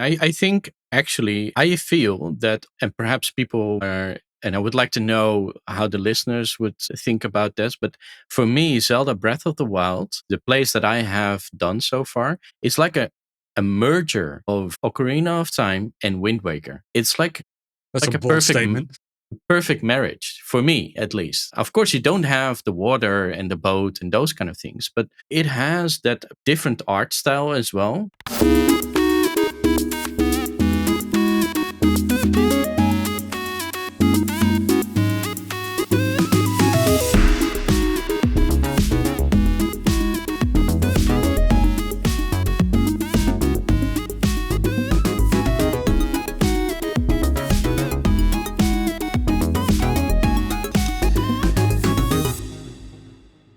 I think actually, I feel that, and perhaps people are, and I would like to know how the listeners would think about this. But for me, Zelda Breath of the Wild, the plays that I have done so far, is like a merger of Ocarina of Time and Wind Waker. It's That's a like a bold statement. perfect marriage for me, at least. Of course, you don't have the water and the boat and those kind of things, but it has that different art style as well.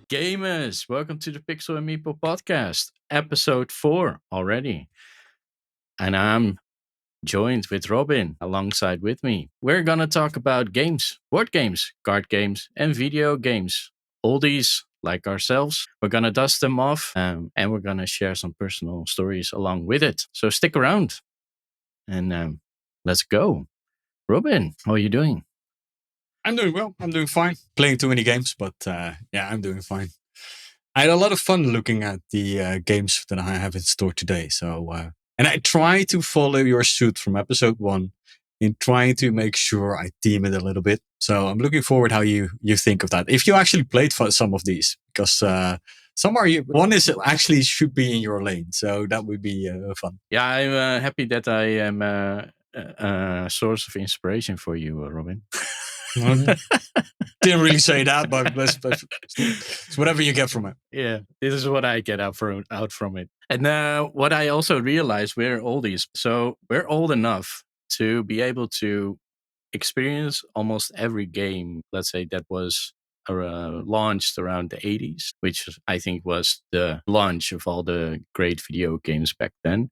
Gamers, welcome to the Pixel and Meeple podcast, episode 4 already. And I'm joined with Robin alongside with me. We're gonna talk about games, board games, card games, and video games. Oldies like ourselves. We're gonna dust them off, and we're gonna share some personal stories along with it. So stick around and let's go. Robin, how are you doing? I'm doing well. I'm doing fine. Playing too many games, but yeah, I'm doing fine. I had a lot of fun looking at the games that I have in store today. So, and I try to follow your suit from episode 1 in trying to make sure I team it a little bit. So I'm looking forward how you think of that. If you actually played for some of these, because some are one is actually should be in your lane, so that would be fun. Yeah, I'm happy that I am a source of inspiration for you, Robin. Didn't really say that, but it's whatever you get from it. Yeah, this is what I get out from it. And what I also realized, we're oldies, so we're old enough to be able to experience almost every game, let's say, that was launched around the 80s, which I think was the launch of all the great video games back then.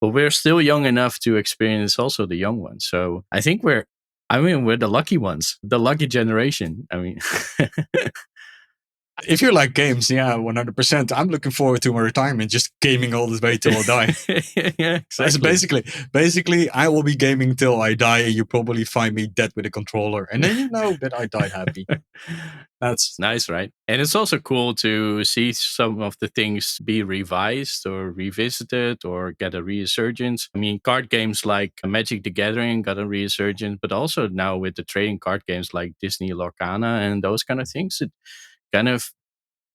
But we're still young enough to experience also the young ones. So I think we're the lucky ones, the lucky generation. I mean, if you like games, yeah, 100%. I'm looking forward to my retirement, just gaming all the way till I die. Yeah, exactly. Basically, I will be gaming till I die, and you probably find me dead with a controller, and then you know that I died happy. That's nice, right? And it's also cool to see some of the things be revised or revisited or get a resurgence. I mean, card games like Magic the Gathering got a resurgence, but also now with the trading card games like Disney Lorcana and those kind of things, it kind of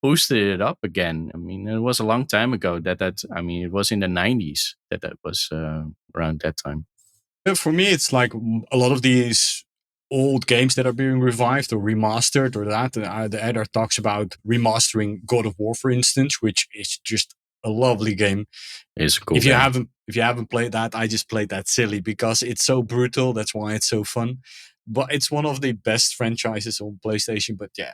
boosted it up again. I mean, it was a long time ago I mean, it was in the 90s that was around that time. for me, it's like a lot of these old games that are being revived or remastered or that. The editor talks about remastering God of War, for instance, which is just a lovely game. It's a cool if you game. haven't played that, I just played that silly because it's so brutal. That's why it's so fun. But it's one of the best franchises on PlayStation. But yeah,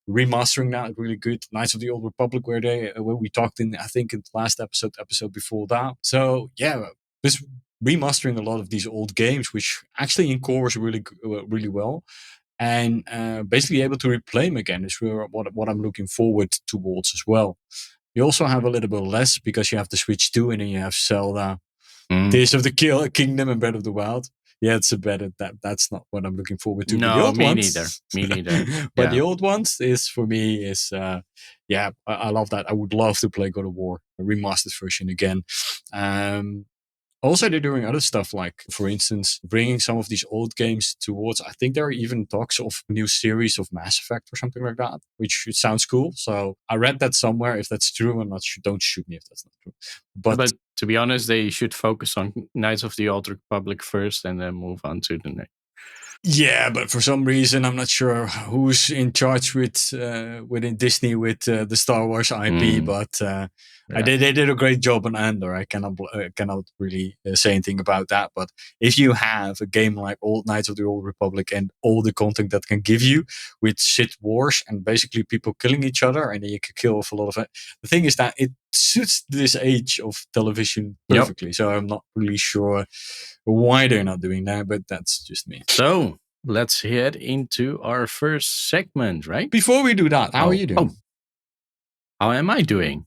remastering that really good. Knights of the Old Republic, where we talked in, I think in the last episode before that. So yeah, this remastering a lot of these old games, which actually encores really well, and basically able to replay them again is really what I'm looking forward towards as well. You also have a little bit less because you have the Switch 2 and then you have Zelda, Tears of the Kingdom and Breath of the Wild. Yeah, it's a better that's not what I'm looking forward to. No, but the old me ones, neither. Me neither. but the old ones is for me is yeah, I love that. I would love to play God of War, a remastered version again. Also, they're doing other stuff like, for instance, bringing some of these old games towards. I think there are even talks of a new series of Mass Effect or something like that, which sounds cool. So I read that somewhere. If that's true, I'm not sure. Don't shoot me if that's not true. But to be honest, they should focus on Knights of the Old Republic first and then move on to the next. Yeah, but for some reason, I'm not sure who's in charge within Disney with the Star Wars IP. But they did a great job on Andor. I cannot really say anything about that. But if you have a game like Old Knights of the Old Republic and all the content that can give you with shit wars and basically people killing each other, and then you can kill off a lot of it. The thing is that it suits this age of television perfectly. Yep. So I'm not really sure why they're not doing that, but that's just me. So let's head into our first segment, right? Before we do that, how are you doing? How am I doing?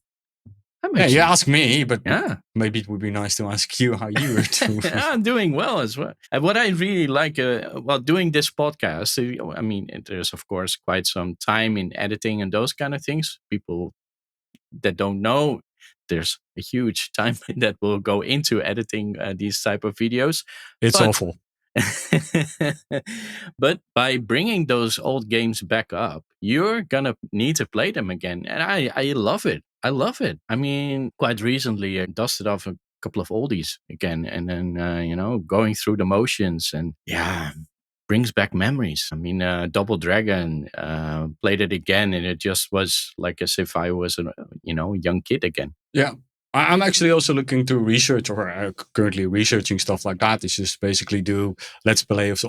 I'm Yeah, you actually, ask me, but yeah. maybe it would be nice to ask you how you were doing. I'm doing well as well. And what I really like, while doing this podcast, I mean, there's of course quite some time in editing and those kind of things. People that don't know, there's a huge time that will go into editing these type of videos. It's But awful. but by bringing those old games back up, you're gonna need to play them again, and I love it. I love it. I mean, quite recently I dusted off a couple of oldies again, and then going through the motions, and yeah, brings back memories. I mean, Double Dragon, played it again, and it just was like as if I was a young kid again. Yeah. I'm actually also looking to research or currently researching stuff like that. Is just basically do let's play of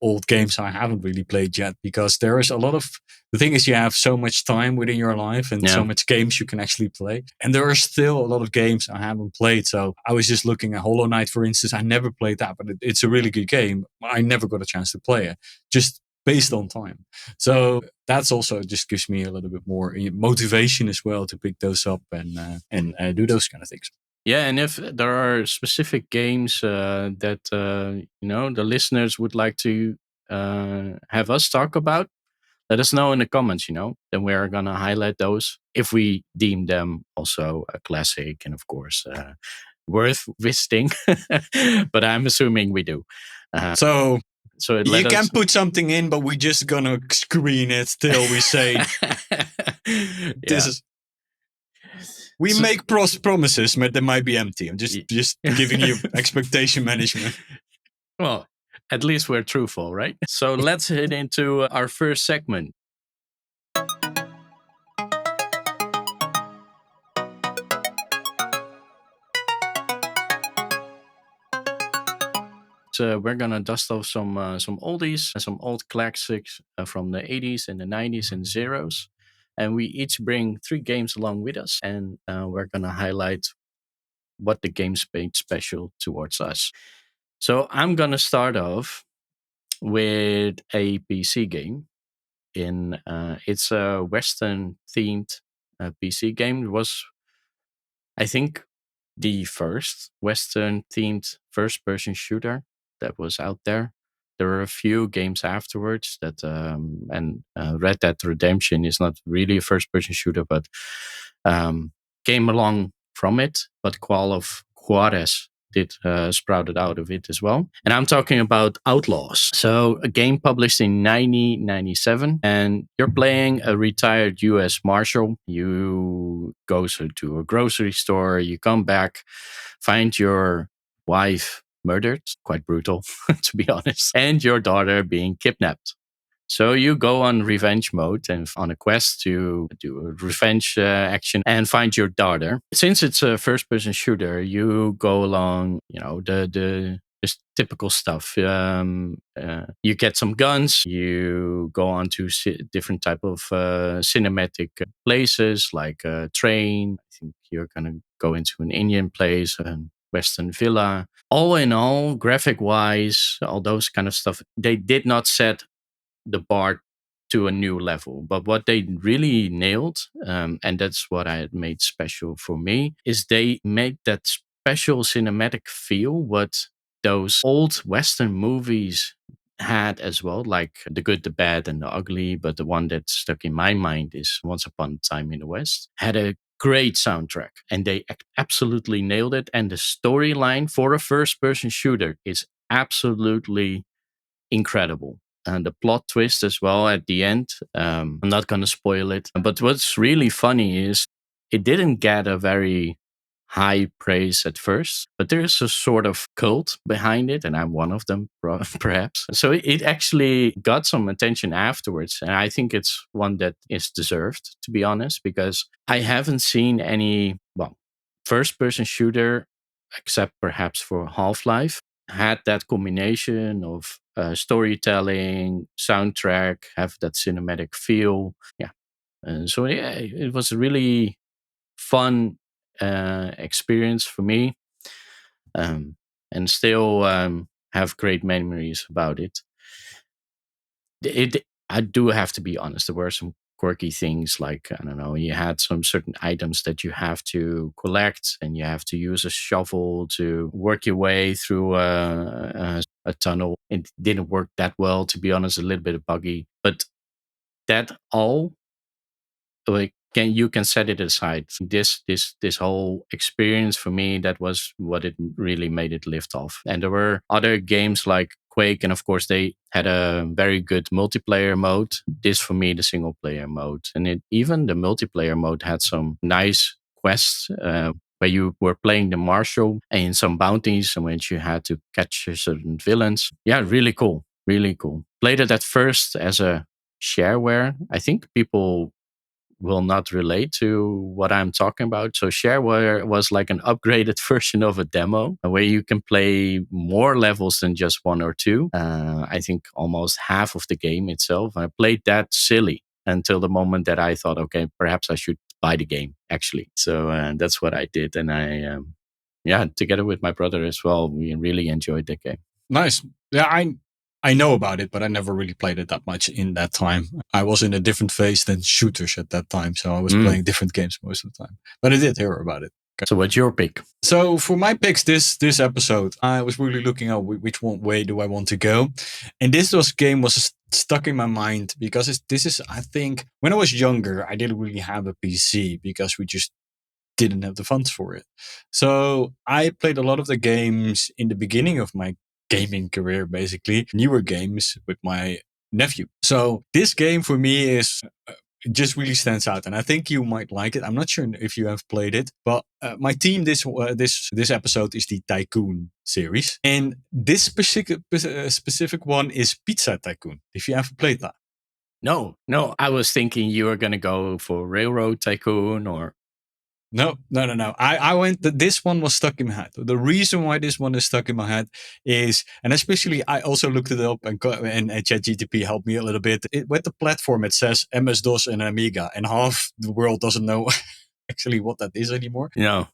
old games I haven't really played yet because there is a lot of the thing is you have so much time within your life and so Yeah. much games you can actually play. And there are still a lot of games I haven't played. So I was just looking at Hollow Knight, for instance. I never played that, but it's a really good game. I never got a chance to play it. Just based on time. So that's also just gives me a little bit more motivation as well to pick those up and do those kind of things. Yeah, and if there are specific games that the listeners would like to have us talk about, let us know in the comments. Then we're gonna highlight those if we deem them also a classic and of course worth visiting. But I'm assuming we do. So So you let can us. put something in, but we're just gonna screen it till we say this Yeah. is. We So, make promises, but they might be empty. I'm just y- just giving you expectation management. well, at least we're truthful, right? So let's head into our first segment. So we're gonna dust off some oldies, some old classics from the 80s and the 90s and zeros, and we each bring 3 games along with us, and we're gonna highlight what the games made special towards us. So I'm gonna start off with a PC game. It's a Western themed PC game. It was, I think, the first Western themed first person shooter that was out there. There were a few games afterwards that, and Red Dead Redemption is not really a first person shooter, but um, came along from it. But Call of Juarez did sprouted out of it as well. And I'm talking about Outlaws. So a game published in 1997, and you're playing a retired U.S. Marshal. You go to a grocery store, you come back, find your wife murdered, quite brutal, to be honest, and your daughter being kidnapped. So you go on revenge mode and on a quest to do a revenge action and find your daughter. Since it's a first-person shooter, you go along, the just typical stuff. You get some guns. You go on to different type of cinematic places like a train. I think you're gonna go into an Indian place, a Western villa. All in all, graphic wise, all those kind of stuff, they did not set the bar to a new level. But what they really nailed, and that's what I had made special for me, is they made that special cinematic feel what those old Western movies had as well, like The Good, the Bad, and the Ugly. But the one that stuck in my mind is Once Upon a Time in the West. Had a great soundtrack and they absolutely nailed it. And the storyline for a first person shooter is absolutely incredible. And the plot twist as well at the end. I'm not going to spoil it. But what's really funny is it didn't get a very high praise at first, but there is a sort of cult behind it, and I'm one of them, perhaps. So it actually got some attention afterwards, and I think it's one that is deserved, to be honest, because I haven't seen any, well, first person shooter, except perhaps for Half-Life, had that combination of storytelling, soundtrack, have that cinematic feel. Yeah. So yeah, it was a really fun experience for me, um, and still have great memories about it. I do have to be honest. There were some quirky things like, I don't know, you had some certain items that you have to collect and you have to use a shovel to work your way through a tunnel. It didn't work that well, to be honest, a little bit buggy. But that all, like, you can set it aside. This whole experience for me, that was what it really made it lift off. And there were other games like Quake, and of course they had a very good multiplayer mode. This for me, the single player mode, and even the multiplayer mode had some nice quests. Where you were playing the marshal and some bounties in which you had to catch certain villains. Yeah, really cool. Really cool. Played it at first as a shareware. I think people will not relate to what I'm talking about. So shareware was like an upgraded version of a demo where you can play more levels than just one or two. I think almost half of the game itself. I played that silly until the moment that I thought, okay, perhaps I should buy the game actually. So that's what I did. And yeah, together with my brother as well, we really enjoyed the game. Nice. Yeah, I know about it, but I never really played it that much in that time. I was in a different phase than shooters at that time, so I was playing different games most of the time. But I did hear about it. Okay. So what's your pick? So for my picks this episode, I was really looking at which one way do I want to go, and this game was stuck in my mind because this is, I think, when I was younger, I didn't really have a PC because we just didn't have the funds for it. So I played a lot of the games in the beginning of my gaming career, basically newer games with my nephew. So this game for me is it just really stands out, and I think you might like it. I'm not sure if you have played it, but my team this episode is the Tycoon series, and this specific one is Pizza Tycoon. If you ever played that. No. I was thinking you were going to go for Railroad Tycoon or. No. I went. This one was stuck in my head. The reason why this one is stuck in my head is, and especially I also looked it up and ChatGPT helped me a little bit. With the platform, it says MS DOS and Amiga, and half the world doesn't know actually what that is anymore. No.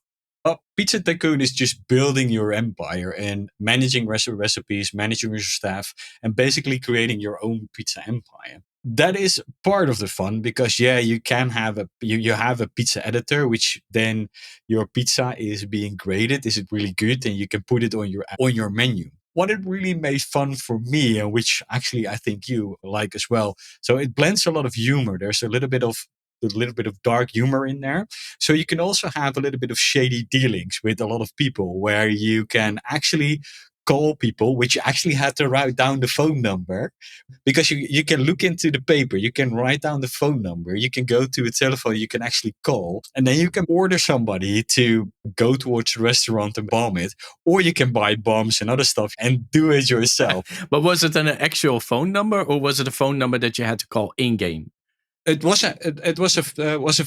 Pizza Tycoon is just building your empire and managing recipes, managing your staff, and basically creating your own pizza empire. That is part of the fun because you can have you have a pizza editor, which then your pizza is being graded. Is it really good? And you can put it on your menu. What it really made fun for me, and which actually I think you like as well. So it blends a lot of humor. There's a little bit of dark humor in there. So you can also have a little bit of shady dealings with a lot of people where you can actually call people, which you actually had to write down the phone number because you can look into the paper, you can write down the phone number, you can go to a telephone, you can actually call, and then you can order somebody to go towards the restaurant and bomb it, or you can buy bombs and other stuff and do it yourself. But was it an actual phone number or was it a phone number that you had to call in game? It was a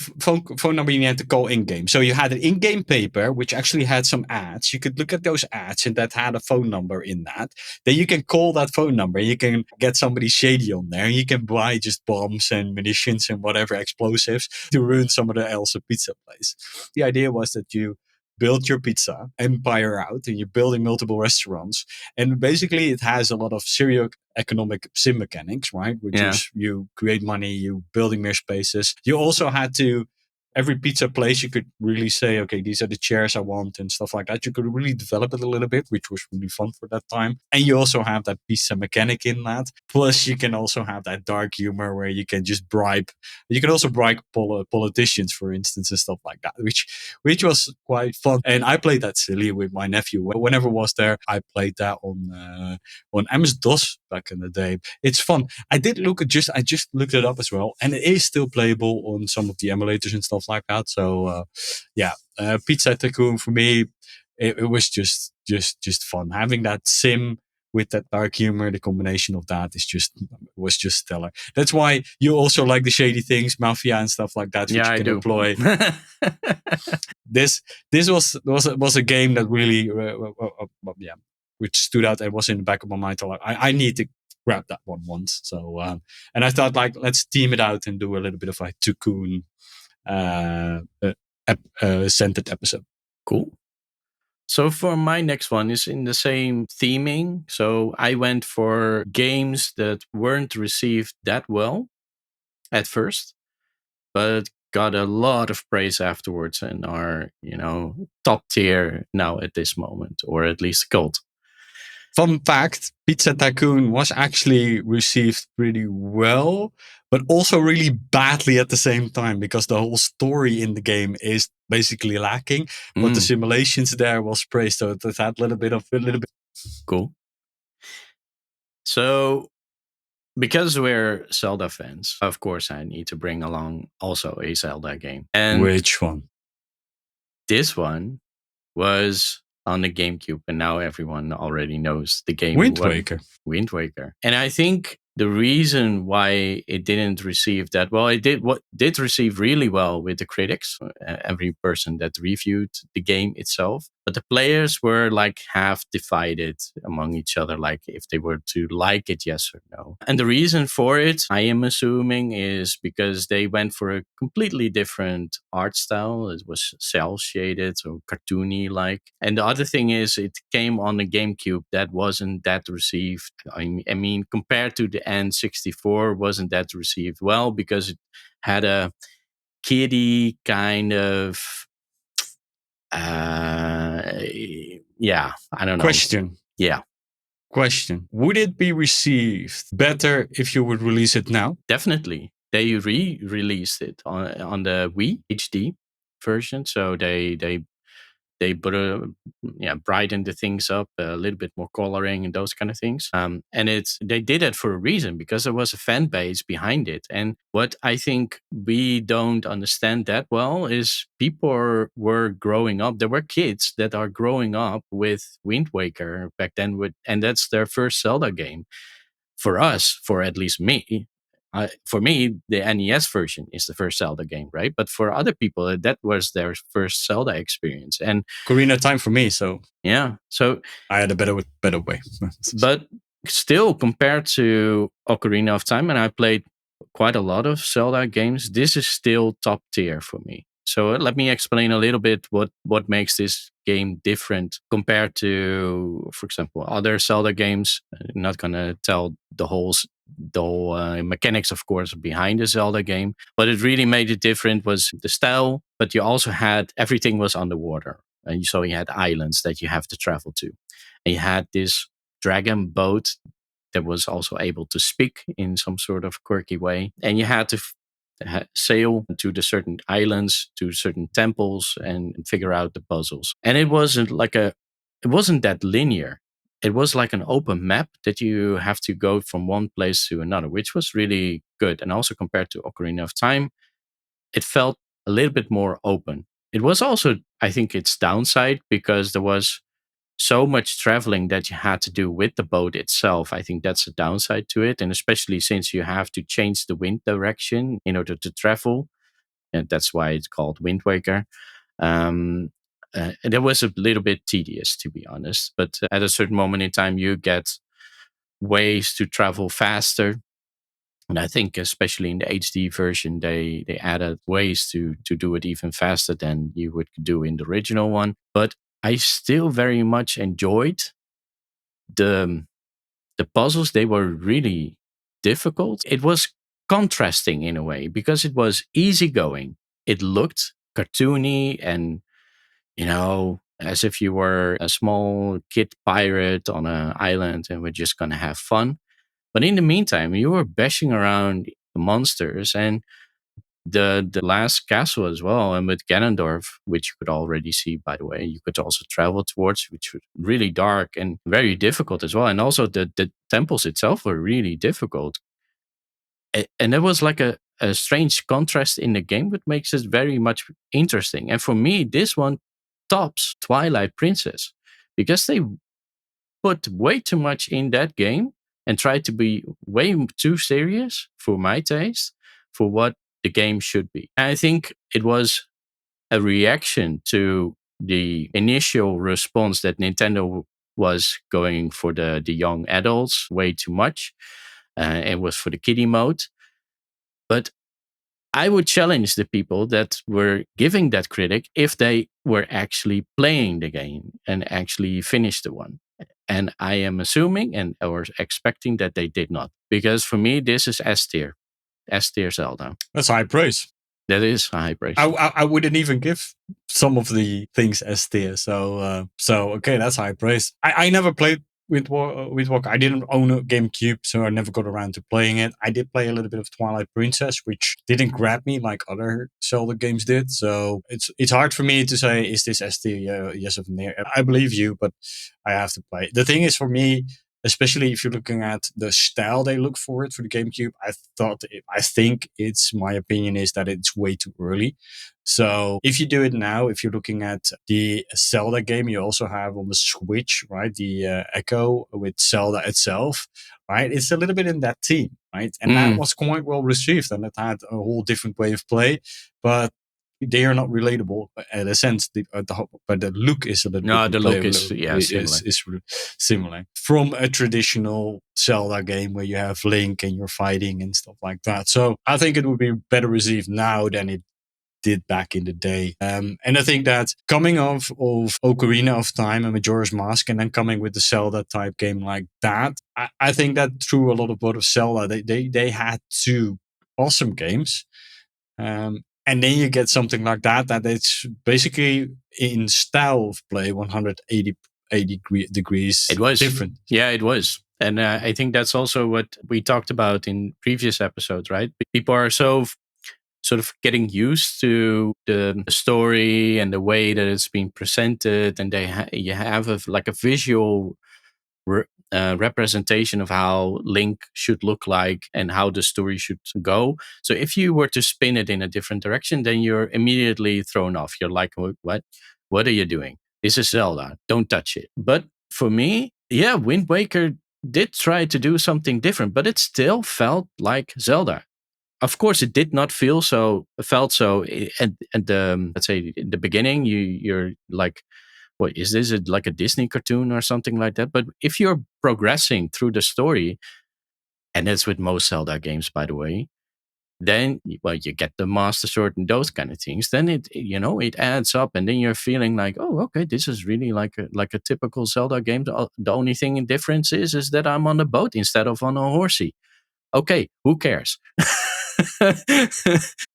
phone number you had to call in game. So you had an in game paper which actually had some ads. You could look at those ads and that had a phone number in that. Then you can call that phone number. You can get somebody shady on there. And you can buy just bombs and munitions and whatever explosives to ruin somebody else's pizza place. The idea was that you build your pizza empire out and you're building multiple restaurants. And basically it has a lot of economic sim mechanics, right? Which is you create money, you building more spaces. You also had to, every pizza place, you could really say, okay, these are the chairs I want and stuff like that. You could really develop it a little bit, which was really fun for that time. And you also have that pizza mechanic in that. Plus, you can also have that dark humor where you can just bribe. You can also bribe politicians, for instance, and stuff like that, which was quite fun. And I played that silly with my nephew. Whenever I was there, I played that on MS DOS back in the day. It's fun. I just looked it up as well, and it is still playable on some of the emulators and stuff like that. So Pizza Tycoon for me, it was just fun having that sim with that dark humor. The combination of that was just stellar. That's why you also like the shady things, mafia and stuff like that, which you can employ. This was a game that really which stood out and was in the back of my mind. Like I need to grab that one once. So and I thought, like, let's team it out and do a little bit of a Tycoon centered episode. Cool. So for my next one is in the same theming. So I went for games that weren't received that well at first. but got a lot of praise afterwards and are, top tier now at this moment, or at least cult. Fun fact, Pizza Tycoon was actually received pretty well, but also really badly at the same time because the whole story in the game is basically lacking. But the simulations there was praised, so it had a little bit. Cool. So, because we're Zelda fans, of course, I need to bring along also a Zelda game. And Which one? this one was on the GameCube, and now everyone already knows the game Wind Waker. Wind Waker. And I think the reason why it didn't receive that well, it did receive really well with the critics, every person that reviewed the game itself. But the players were like half divided among each other, like if they were to like it, yes or no. And the reason for it, I am assuming, is because they went for a completely different art style. It was cel shaded or cartoony like. And the other thing is, it came on the GameCube that wasn't that received. I mean, compared to the N64, wasn't that received well because it had a kiddie kind of yeah, I don't know. Question. Yeah. Question. Would it be received better if you would release it now? Definitely. They re-released it on the Wii HD version, so they put brighten the things up a little bit, more coloring and those kind of things. And they did it for a reason, because there was a fan base behind it. And what I think we don't understand that well is people were growing up. There were kids that are growing up with Wind Waker back then, and that's their first Zelda game. For us, for at least me, for me, the NES version is the first Zelda game, right? But for other people, that was their first Zelda experience. And Ocarina of Time for me, so yeah, so I had a better way. but still, compared to Ocarina of Time, and I played quite a lot of Zelda games, this is still top tier for me. So let me explain a little bit what makes this game different compared to, for example, other Zelda games. I'm not gonna tell the whole mechanics, of course, behind the Zelda game, but it really made it different was the style. But you also had everything was underwater, and so you had islands that you have to travel to, and you had this dragon boat that was also able to speak in some sort of quirky way. And you had to sail to the certain islands, to certain temples, and figure out the puzzles. And it wasn't that linear. It was like an open map that you have to go from one place to another, which was really good. And also compared to Ocarina of Time, it felt a little bit more open. It was also, I think, its downside, because there was so much traveling that you had to do with the boat itself. I think that's a downside to it. And especially since you have to change the wind direction in order to travel. And that's why it's called Wind Waker. And that was a little bit tedious, to be honest. But at a certain moment in time, you get ways to travel faster. And I think, especially in the HD version, they added ways to do it even faster than you would do in the original one. But I still very much enjoyed the puzzles. They were really difficult. It was contrasting in a way, because it was easygoing. It looked cartoony and, as if you were a small kid pirate on an island and were just going to have fun. But in the meantime, you were bashing around the monsters, and the last castle as well, and with Ganondorf, which you could already see, by the way, you could also travel towards, which was really dark and very difficult as well. And also the temples itself were really difficult. And there was like a strange contrast in the game, which makes it very much interesting. And for me, this one tops Twilight Princess, because they put way too much in that game and tried to be way too serious for my taste for what the game should be. And I think it was a reaction to the initial response that Nintendo was going for the young adults way too much. It was for the kiddie mode. But I would challenge the people that were giving that critic if they were actually playing the game and actually finished the one. And I am assuming or expecting that they did not. Because for me, this is S tier Zelda. That's high praise. That is high praise. I wouldn't even give some of the things S tier. So okay, that's high praise. I never played Windwaker. I didn't own a GameCube, so I never got around to playing it. I did play a little bit of Twilight Princess, which didn't grab me like other Zelda games did. So it's hard for me to say, is this S tier? Yes or no. I believe you, but I have to play. The thing is, for me, especially if you're looking at the style they look for it for the GameCube, I think it's, my opinion is that it's way too early. So if you do it now, if you're looking at the Zelda game, you also have on the Switch, right? The Echo with Zelda itself, right? It's a little bit in that theme, right? And that was quite well received, and it had a whole different way of play, but they are not relatable in a sense. But the look is a little No, bit. the look is similar. Is similar from a traditional Zelda game where you have Link and you're fighting and stuff like that. So I think it would be better received now than it did back in the day. And I think that coming off of Ocarina of Time and Majora's Mask, and then coming with the Zelda type game like that, I think that through a lot of both of Zelda, they had two awesome games. And then you get something like that it's basically in style of play 180 degrees It was different. Yeah, it was. And I think that's also what we talked about in previous episodes, right? People are so sort of getting used to the story and the way that it's being presented, and you have like a visual representation of how Link should look like and how the story should go. So if you were to spin it in a different direction, then you're immediately thrown off. You're like, what are you doing? This is Zelda. Don't touch it. But for me, yeah, Wind Waker did try to do something different, but it still felt like Zelda. Of course, it did not felt so at the, let's say, in the beginning. You're like, what is this, like a Disney cartoon or something like that? But if you're progressing through the story, and that's with most Zelda games, by the way, then you get the Master Sword and those kind of things. Then it adds up, and then you're feeling like, oh, okay, this is really like a typical Zelda game. The only thing in difference is that I'm on a boat instead of on a horsey. Okay, who cares?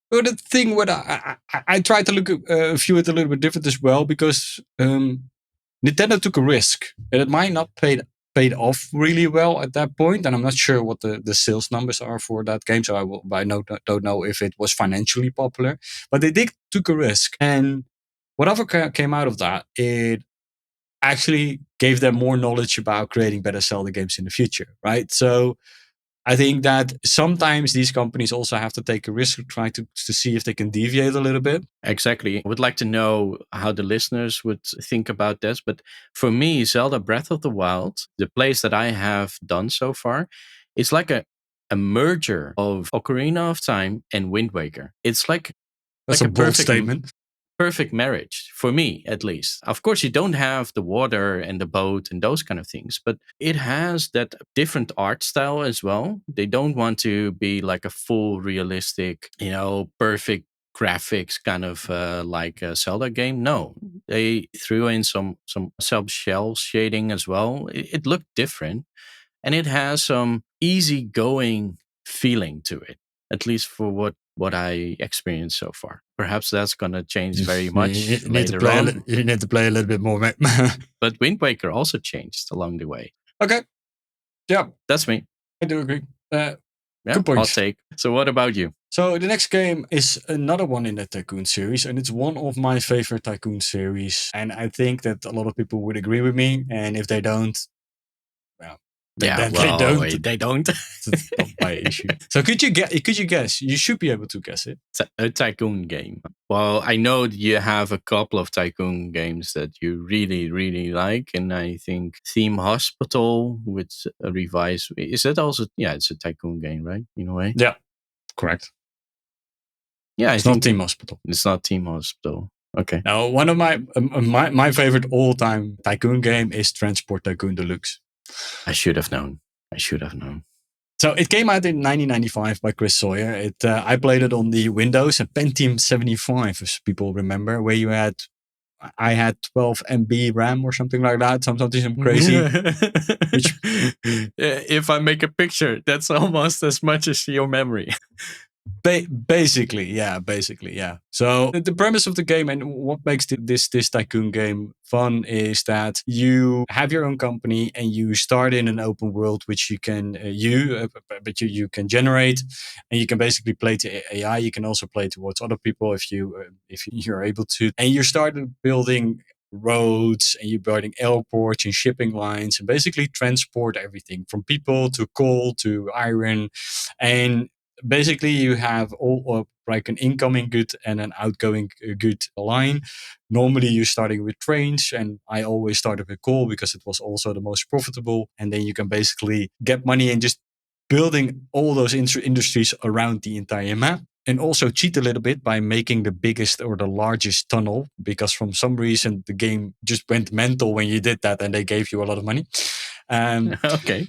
Well, the thing what I tried to view it a little bit different as well, because Nintendo took a risk, and it might not paid off really well at that point, and I'm not sure what the sales numbers are for that game, so I don't know if it was financially popular, but they took a risk, and whatever came out of that, it actually gave them more knowledge about creating better Zelda games in the future, right? So I think that sometimes these companies also have to take a risk, try to see if they can deviate a little bit. Exactly. I would like to know how the listeners would think about this. But for me, Zelda Breath of the Wild, the plays that I have done so far, it's like a merger of Ocarina of Time and Wind Waker. It's like That's a bold perfect statement. Perfect marriage, for me at least. Of course, you don't have the water and the boat and those kind of things, but it has that different art style as well. They don't want to be like a full realistic, perfect graphics kind of like a Zelda game. No, they threw in some sub shell shading as well. It looked different, and it has some easygoing feeling to it, at least for what I experienced so far. Perhaps that's going to change very much later on. You need to play a little bit more, mate. But Wind Waker also changed along the way. Okay. Yeah. That's me. I do agree. Good point. Hot take. So what about you? So the next game is another one in the Tycoon series, and it's one of my favorite Tycoon series. And I think that a lot of people would agree with me. And if they don't, well, they don't. They don't. It's not my issue. So could you guess? You should be able to guess it. It's a Tycoon game. Well, I know that you have a couple of Tycoon games that you really, really like, and I think Theme Hospital with a revised. Is that also? Yeah, it's a Tycoon game, right? In a way. Yeah, correct. Yeah, it's not Team Hospital. It's not Team Hospital. Okay. Now, one of my favorite all-time Tycoon game is Transport Tycoon Deluxe. I should have known. So it came out in 1995 by Chris Sawyer. I played it on the Windows, a Pentium 75, as people remember, where I had 12 MB RAM or something like that, something crazy. If I make a picture, that's almost as much as your memory. Basically, yeah. So the premise of the game and what makes this tycoon game fun is that you have your own company and you start in an open world which you can you can generate, and you can basically play to AI. You can also play towards other people if you're able to, and you start building roads and you're building airports and shipping lines and basically transport everything from people to coal to iron. And basically you have all like an incoming good and an outgoing good line. Normally you're starting with trains, and I always started with coal because it was also the most profitable, and then you can basically get money and just building all those industries around the entire map, and also cheat a little bit by making the biggest or the largest tunnel, because from some reason the game just went mental when you did that and they gave you a lot of money. um, Okay.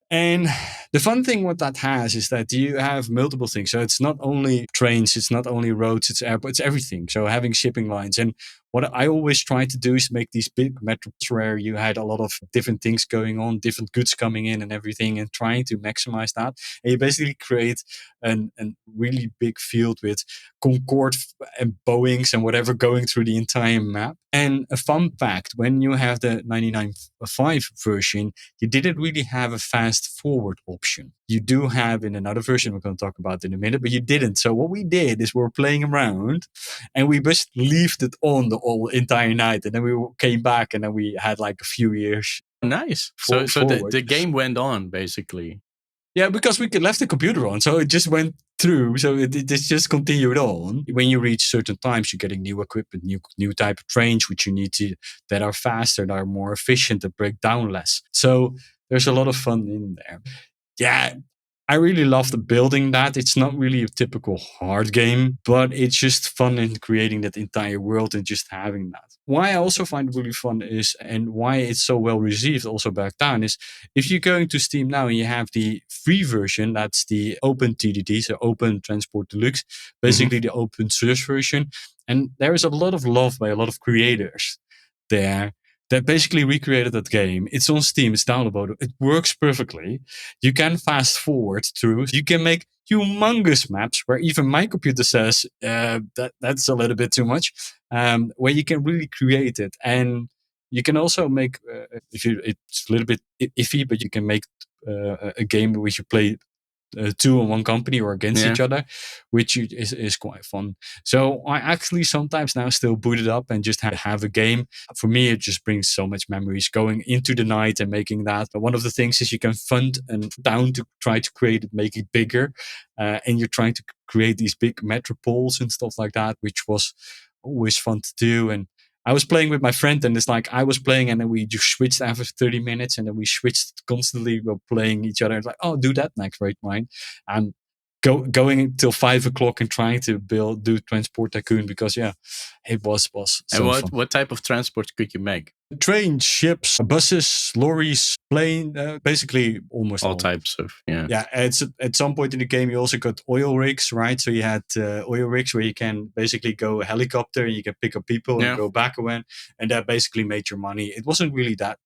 and the fun thing what that has is that you have multiple things. So it's not only trains, it's not only roads, it's airports, it's everything. So having shipping lines. And what I always try to do is make these big metros where you had a lot of different things going on, different goods coming in and everything, and trying to maximize that. And you basically create an really big field with Concorde and Boeings and whatever going through the entire map. And a fun fact, when you have the 99.5 version, you didn't really have a fast forward option. You do have in another version we're going to talk about in a minute, but you didn't. So what we did is we were playing around and we just left it on the whole entire night. And then we came back and then we had like a few years Nice. So forward. the game went on basically. Yeah, because we left the computer on, so it just went through. So it just continued on. When you reach certain times, you're getting new equipment, new type of trains, which you need to that are faster, that are more efficient, that break down less. So there's a lot of fun in there. Yeah, I really loved building that. It's not really a typical hard game, but it's just fun in creating that entire world and just having that. Why I also find it really fun is, and why it's so well received also back down, is if you're going to Steam now and you have the free version, that's the Open TDD, so Open Transport Deluxe, Mhm. basically the open source version. And there is a lot of love by a lot of creators there that basically recreated that game. It's on Steam, it's downloadable, it works perfectly. You can fast forward through, you can make humongous maps where even my computer says that's a little bit too much, where you can really create it. And you can also make, if you, it's a little bit iffy, but you can make a game which you play two in one company or against Yeah. each other, which is quite fun. So I actually sometimes now still boot it up and just have a game. For me, it just brings so much memories going into the night and making that. But one of the things is you can fund and down to try to create it, make it bigger. And you're trying to create these big metropoles and stuff like that, which was always fun to do. And I was playing with my friend, and it's like I was playing, and then we just switched after 30 minutes, and then we switched constantly. We're playing each other. It's like, oh, do that next, right, mine. And going until 5 o'clock and trying to do Transport Tycoon because yeah, it was And so fun. what type of transport could you make? Trains, ships, buses, lorries, plane, basically almost All all. types of, yeah. Yeah, it's at some point in the game you also got oil rigs, right? So you had oil rigs where you can basically go helicopter and you can pick up people and Yeah. go back again, and that basically made your money. It wasn't really that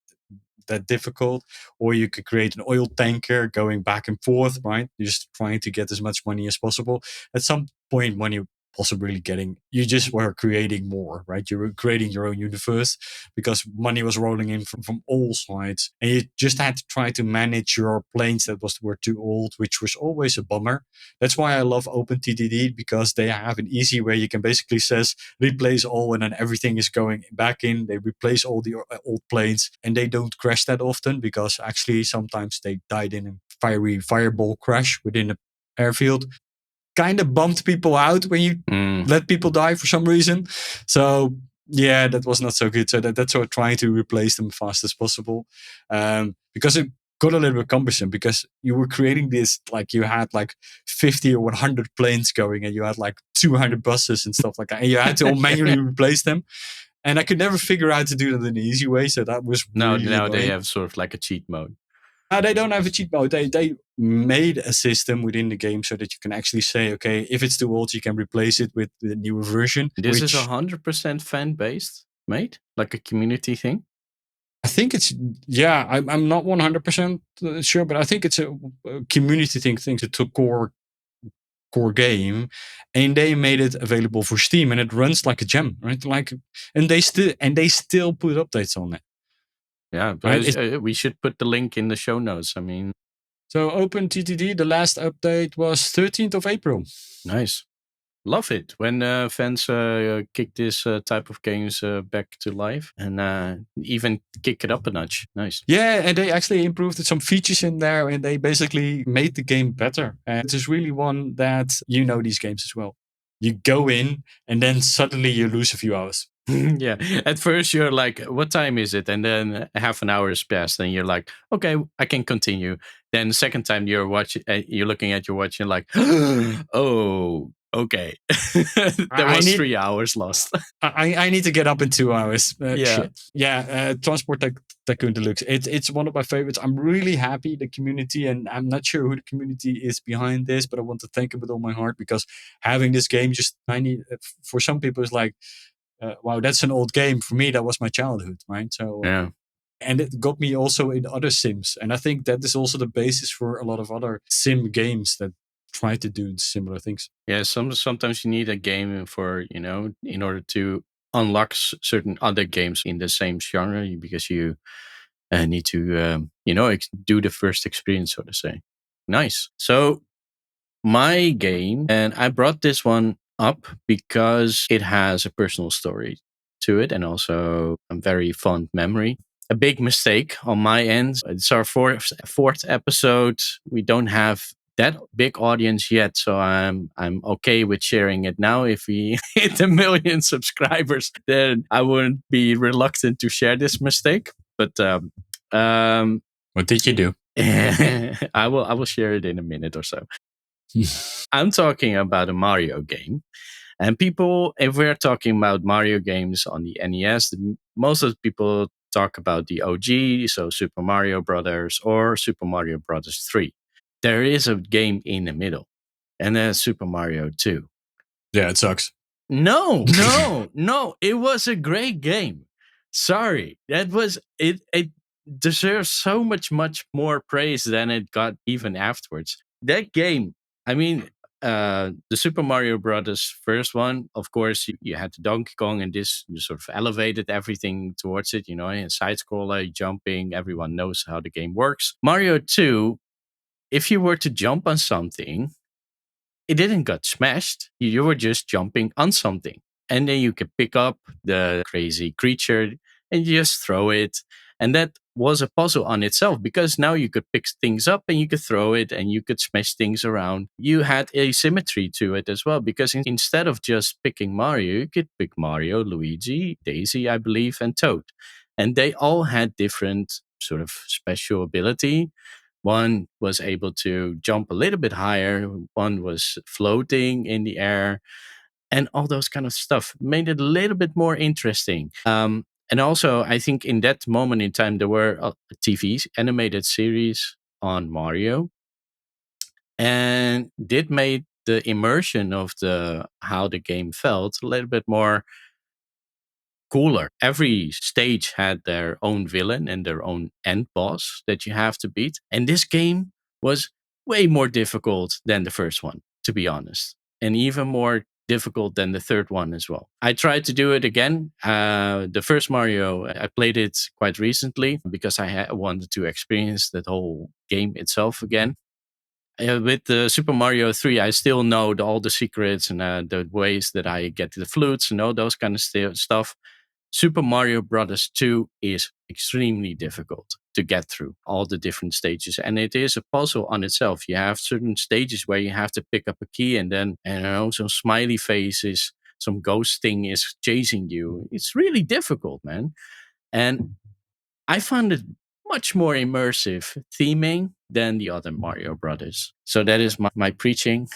difficult. Or you could create an oil tanker going back and forth, right? You're just trying to get as much money as possible. At some point, money wasn't really getting, you just were creating more, right? You were creating your own universe because money was rolling in from all sides. And you just had to try to manage your planes that were too old, which was always a bummer. That's why I love OpenTTD, because they have an easy way. You can basically says replace all, and then everything is going back in. They replace all the old planes, and they don't crash that often because actually sometimes they died in a fiery fireball crash within an airfield. Kind of bummed people out when you Mm. let people die for some reason. So yeah, that was not so good. So that's why I'm trying to replace them as fast as possible, because it got a little bit cumbersome because you were creating this, like you had like 50 or 100 planes going and you had like 200 buses and stuff like that, and you had to all manually replace them. And I could never figure out to do that in an easy way, so that was really Now they annoying. have sort of like a cheat mode. They don't have a cheat mode. They made a system within the game so that you can actually say, okay, if it's too old, you can replace it with the newer version. This is Which 100% fan based, mate? Like a community thing? I think it's, yeah, I'm not 100% sure, but I think it's a community thing to core core game, and they made it available for Steam, and it runs like a gem, right? Like, and they still put updates on it, Yeah, right? but we should put the link in the show notes. I mean, So OpenTTD, the last update was 13th of April. nice. Love it when fans kick this type of games back to life and even kick it up a notch. Nice. Yeah, and they actually improved some features in there, and they basically made the game better. And it is really one that these games as well. You go in, and then suddenly you lose a few hours. Yeah. At first, you're like, "What time is it?" And then half an hour has passed, and you're like, "Okay, I can continue." Then the second time you're watching, you're looking at your watch, and like, "Oh, okay, there I was need 3 hours lost." I need to get up in 2 hours. Yeah. Shit. Yeah, Transport Tycoon Deluxe. It's one of my favorites. I'm really happy the community, and I'm not sure who the community is behind this, but I want to thank them with all my heart, because having this game for some people is like, wow, that's an old game. For me, that was my childhood, right? So, Yeah. and it got me also in other sims, and I think that is also the basis for a lot of other sim games that try to do similar things. Yeah, sometimes you need a game for in order to unlock certain other games in the same genre because you need to do the first experience, so to say. Nice. So my game, and I brought this one up because it has a personal story to it and also a very fond memory. A big mistake on my end. It's our fourth episode. We don't have that big audience yet, so I'm okay with sharing it now. If we hit 1 million subscribers, then I wouldn't be reluctant to share this mistake. But What did you do? I will share it in a minute or so. I'm talking about a Mario game. And people, if we're talking about Mario games on the NES, most of the people talk about the OG, so Super Mario Brothers or Super Mario Brothers 3. There is a game in the middle, and that's Super Mario 2. Yeah, it sucks. No, no, no. It was a great game. Sorry. That was it. It deserves so much more praise than it got even afterwards. That game, I mean, the Super Mario Brothers first one, of course, you had the Donkey Kong, and this you sort of elevated everything towards it, and side scroller, jumping, everyone knows how the game works. Mario 2, if you were to jump on something, it didn't get smashed. You were just jumping on something. And then you could pick up the crazy creature and you just throw it. And that was a puzzle on itself because now you could pick things up and you could throw it and you could smash things around. You had asymmetry to it as well because instead of just picking Mario, you could pick Mario, Luigi, Daisy, I believe, and Toad. And they all had different sort of special ability. One was able to jump a little bit higher, one was floating in the air, and all those kind of stuff made it a little bit more interesting. And also, I think in that moment in time, there were TVs, animated series on Mario, and did made the immersion of the how the game felt a little bit more cooler. Every stage had their own villain and their own end boss that you have to beat. And this game was way more difficult than the first one, to be honest, and even more difficult than the third one as well. I tried to do it again. The first Mario, I played it quite recently because I wanted to experience that whole game itself again. With the Super Mario 3, I still know all the secrets and the ways that I get to the flutes and all those kind of stuff. Super Mario Brothers 2 is extremely difficult to get through all the different stages. And it is a puzzle on itself. You have certain stages where you have to pick up a key and then, some smiley faces, some ghost thing is chasing you. It's really difficult, man. And I found it much more immersive theming than the other Mario Brothers. So that is my preaching.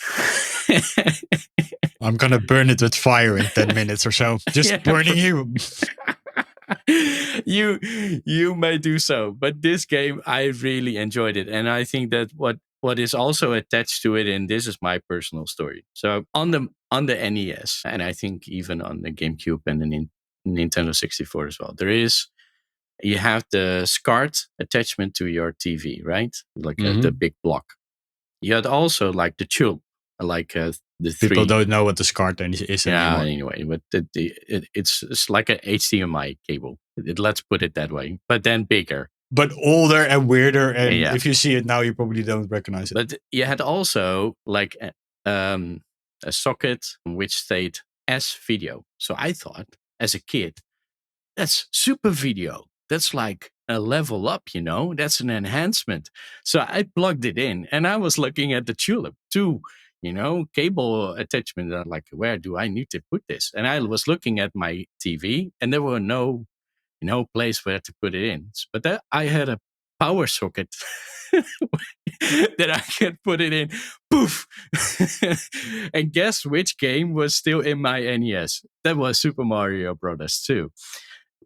I'm gonna burn it with fire in 10 minutes or so. Just Yeah, burning you. you may do so, but this game I really enjoyed it, and I think that what is also attached to it, and this is my personal story. So on the NES, and I think even on the GameCube and the Nintendo 64 as well, you have the SCART attachment to your TV, right? Like the Mhm. big block. You had also like the chul. like the People three. don't know what the SCART is Yeah, anymore. anyway, but it's like an HDMI cable. Let's put it that way. But then bigger. But older and weirder, and Yeah. if you see it now, you probably don't recognize it. But you had also like a socket which stayed as video. So I thought, as a kid, that's super video. That's like a level up, That's an enhancement. So I plugged it in and I was looking at the tulip too, cable attachment. I'm like, where do I need to put this? And I was looking at my TV and there were no, place where to put it in. But I had a power socket that I could put it in. Poof! And guess which game was still in my NES? That was Super Mario Brothers 2.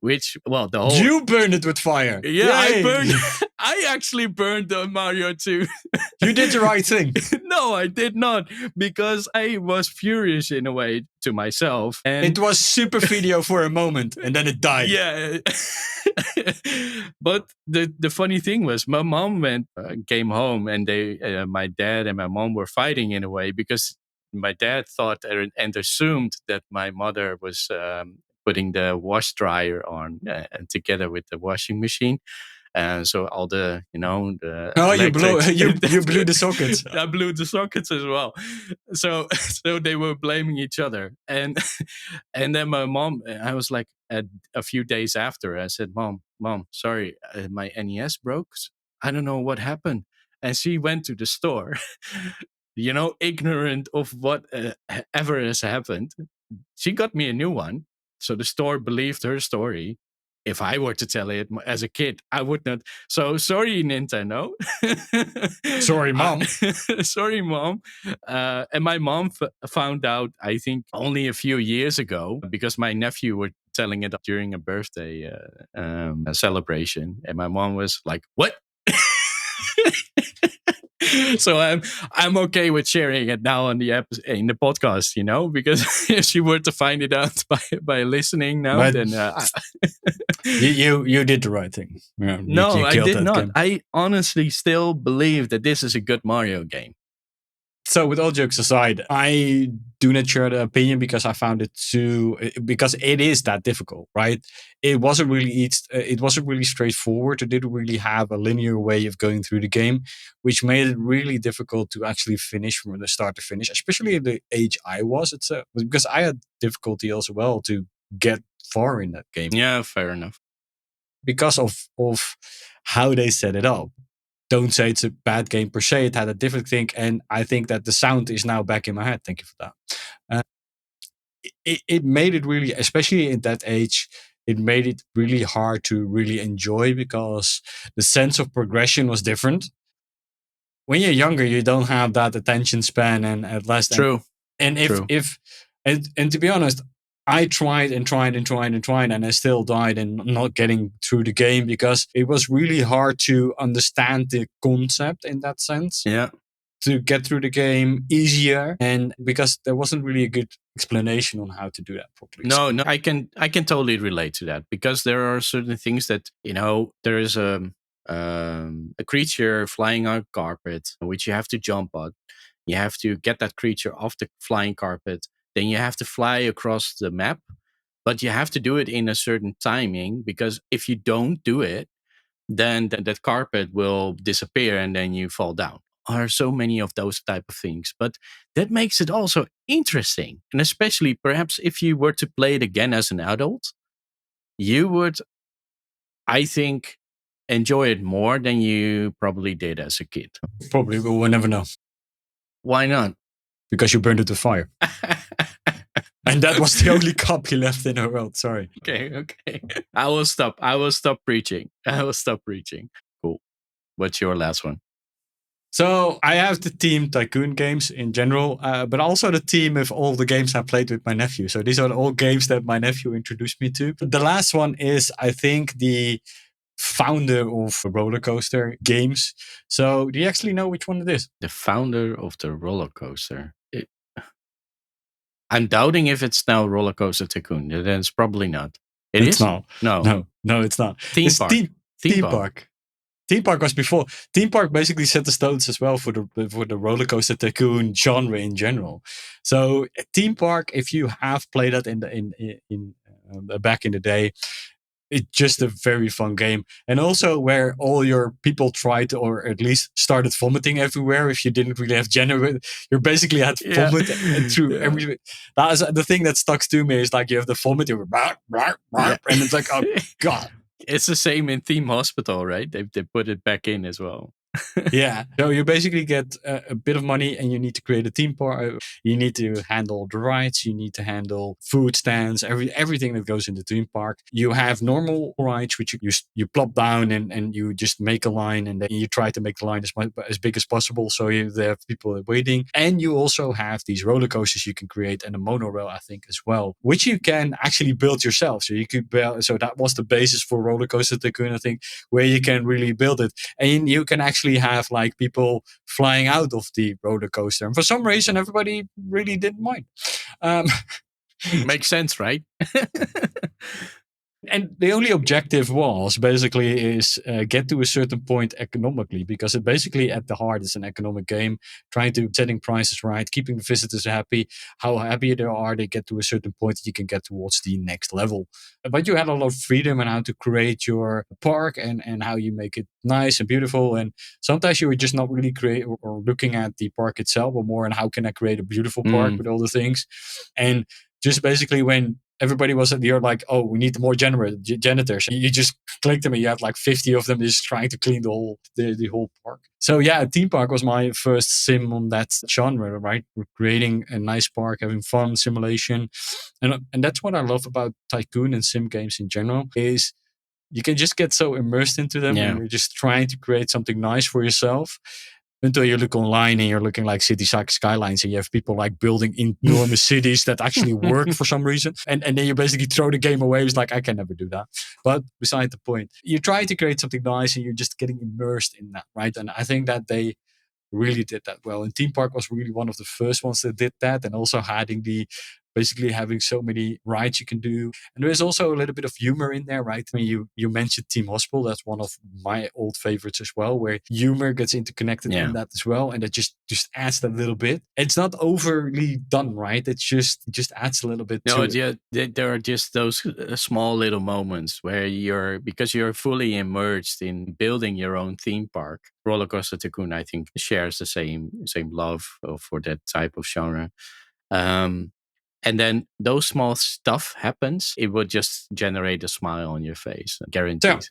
Which, well, the whole. You burned it with fire. Yeah, Yay! I actually burned the Mario 2. You did the right thing. No, I did not, because I was furious in a way to myself. And it was super video for a moment, and then it died. Yeah. But the funny thing was, my mom came home, and my dad and my mom were fighting in a way because my dad thought and assumed that my mother was putting the wash dryer on together with the washing machine. And so all the, the you blew the sockets. I blew the sockets as well. So they were blaming each other. And then my mom, I was like, a few days after, I said, Mom, sorry, my NES broke. I don't know what happened. And she went to the store, ignorant of what ever has happened. She got me a new one. So the store believed her story. If I were to tell it as a kid, I would not. So sorry, Nintendo. Sorry, Mom. Sorry, Mom. And my mom found out, I think, only a few years ago because my nephew were telling it during a birthday celebration. And my mom was like, what? So I'm okay with sharing it now in the podcast, because if she were to find it out by listening now, But then you did the right thing. Yeah, no, you I killed did that not. game. I honestly still believe that this is a good Mario game. So, with all jokes aside, I do not share the opinion because I found it because it is that difficult, right? It wasn't really straightforward. It didn't really have a linear way of going through the game, which made it really difficult to actually finish from the start to finish, especially at the age I was. Because I had difficulty as well to get far in that game. Yeah, fair enough. Because of how they set it up. Don't say it's a bad game per se. It had a different thing, and I think that the sound is now back in my head. Thank you for that. It made it really, especially at that age, it made it really hard to really enjoy because the sense of progression was different. When you're younger, you don't have that attention span, and at last, True. And and to be honest, I tried and tried and tried and tried, and I still died and not getting through the game because it was really hard to understand the concept in that sense. Yeah. To get through the game easier, and because there wasn't really a good explanation on how to do that properly. No, I can totally relate to that because there are certain things that there is a creature flying on carpet which you have to jump on. You have to get that creature off the flying carpet. Then you have to fly across the map, but you have to do it in a certain timing because if you don't do it, then that carpet will disappear and then you fall down. Are so many of those type of things, but that makes it also interesting, and especially perhaps if you were to play it again as an adult, you would, I think, enjoy it more than you probably did as a kid. Probably, but we'll never know. Why not? Because you burned it to fire. And that was the only cup you left in the world. Sorry. Okay. I will stop preaching. Cool. What's your last one? So I have the team Tycoon games in general, but also the team of all the games I played with my nephew. So these are all games that my nephew introduced me to. The last one is, I think, the founder of roller coaster games. So do you actually know which one it is? The founder of the roller coaster. I'm doubting if it's now Roller Coaster Tycoon. Then it's probably not. It's not. No, it's not. Theme park. Theme park. Theme Park was before. Theme Park basically set the stones as well for the roller coaster tycoon genre in general. So Theme Park, if you have played that in back in the day, it's just a very fun game. And also where all your people tried to, or at least started vomiting everywhere if you didn't really have genuine, you basically had Yeah. vomit and through Yeah. every. That is the thing that stuck to me is like you have the vomit, you're Yeah. and it's like, oh god. It's the same in Theme Hospital, right? They put it back in as well. Yeah. So you basically get a bit of money and you need to create a team park. You need to handle the rides. You need to handle food stands, everything that goes in the theme park. You have normal rides, which you plop down and you just make a line and then you try to make the line as big as possible. So there have people waiting. And you also have these roller coasters you can create and a monorail, I think, as well, which you can actually build yourself. So you could build, so that was the basis for Roller Coaster Tycoon, I think, where you can really build it. And you can actually have like people flying out of the roller coaster. And for some reason, everybody really didn't mind. Um, Makes sense, right? and the only objective was basically is get to a certain point economically, because it basically at the heart is an economic game, trying to setting prices right, keeping the visitors happy. How happy they are, they get to a certain point, you can get towards the next level. But you had a lot of freedom in how to create your park and how you make it nice and beautiful. And sometimes you were just not really create or looking at the park itself, but more on how can I create a beautiful park with all the things. And just basically when everybody was at the year like, oh, we need more janitors. You just click them and you have like 50 of them just trying to clean the whole park. So yeah, theme park was my first sim on that genre, right? We're creating a nice park, having fun, simulation. And that's what I love about Tycoon and sim games in general is you can just get so immersed into them and Yeah. you're just trying to create something nice for yourself until you look online and you're looking like city skylines and you have people like building enormous cities that actually work for some reason. And then you basically throw the game away. It's like, I can never do that. But beside the point, you try to create something nice and you're just getting immersed in that, right? And I think that they really did that well. And Theme Park was really one of the first ones that did that. And also basically having so many rides you can do. And there's also a little bit of humor in there, right? I mean, you mentioned Team Hospital. That's one of my old favorites as well, where humor gets interconnected in that as well. And it just adds that little bit. It's not overly done, right? It just adds a little bit to it. Yeah, there are just those small little moments where because you're fully immersed in building your own theme park. Roller Coaster Tycoon, I think, shares the same love for that type of genre. And then those small stuff happens, it would just generate a smile on your face, guaranteed.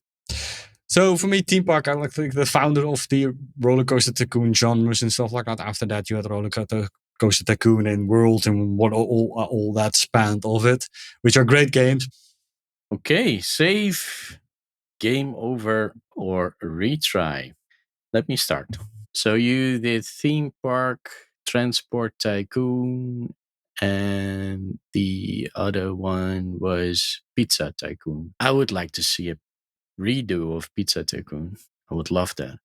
So for me, Theme Park, I like the founder of the Roller Coaster Tycoon genres and stuff like that. After that, you had Roller Coaster Tycoon and World and what all that spanned of it, which are great games. Okay, save, game over, or retry. Let me start. So you did Theme Park, Transport Tycoon, and the other one was Pizza Tycoon. I would like to see a redo of Pizza Tycoon. I would love that.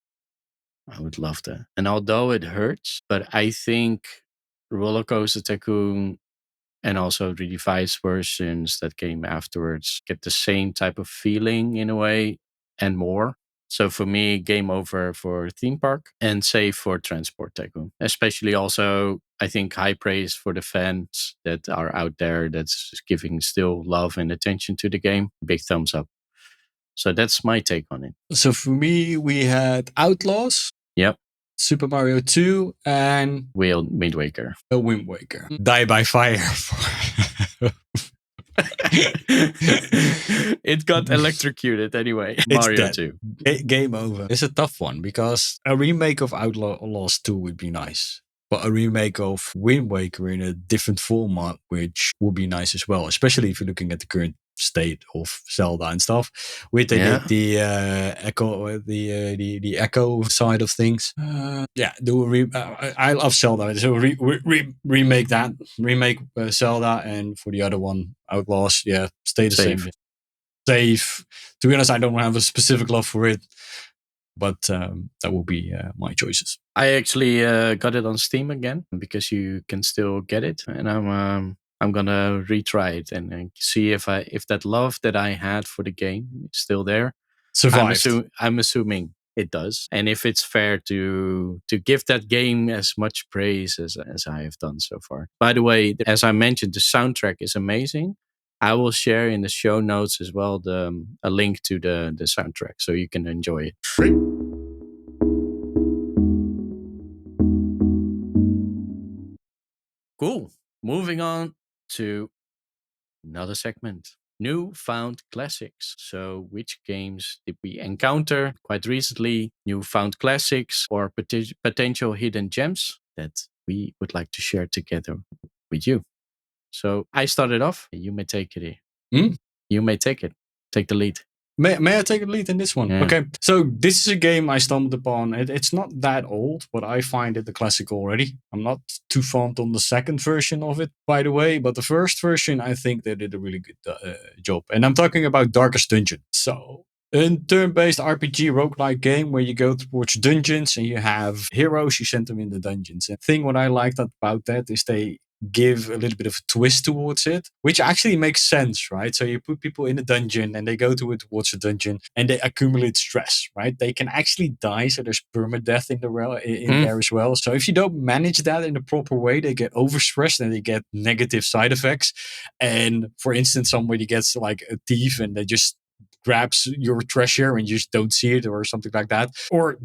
I would love that. And although it hurts, but I think Roller Coaster Tycoon and also the device versions that came afterwards get the same type of feeling in a way and more. So for me, game over for Theme Park and save for Transport Tycoon. Especially also, I think high praise for the fans that are out there that's giving still love and attention to the game. Big thumbs up. So that's my take on it. So for me, we had Outlaws. Yep. Super Mario 2 and Wind Waker. The Wind Waker. Die by Fire. It got electrocuted anyway. It's Mario dead. 2. Game over. It's a tough one because a remake of Outlaws 2 would be nice. But a remake of Wind Waker in a different format, which would be nice as well, especially if you're looking at the current state of Zelda and stuff. They did the Echo, the Echo side of things. I love Zelda, so remake that, remake Zelda, and for the other one, Outlaws, stay the same. Safe. To be honest, I don't have a specific love for it, but that will be my choices. I actually got it on Steam again because you can still get it, and I'm gonna retry it and see if that love that I had for the game is still there. Survived. I'm assuming it does. And if it's fair to give that game as much praise as I have done so far. By the way, as I mentioned, the soundtrack is amazing. I will share in the show notes as well a link to the soundtrack so you can enjoy it. Great. Cool. Moving on to another segment. Newfound classics. So, which games did we encounter quite recently? Newfound classics or potential hidden gems that we would like to share together with you. So, I started off. You may take it. Hmm? You may take it. Take the lead. May I take a lead in this one? Yeah. Okay, so this is a game I stumbled upon. It's not that old, but I find it a classic already. I'm not too fond on the second version of it, by the way, but the first version, I think they did a really good job. And I'm talking about Darkest Dungeon. So, a turn-based RPG roguelike game where you go towards dungeons and you have heroes, you send them in the dungeons. And the thing what I liked about that is they give a little bit of a twist towards it, which actually makes sense, right? So you put people in a dungeon and they go towards a dungeon and they accumulate stress, right? They can actually die, so there's permadeath in there as well. So if you don't manage that in the proper way, they get overstressed and they get negative side effects. And for instance, somebody gets like a thief and they just grabs your treasure and you just don't see it or something like that, or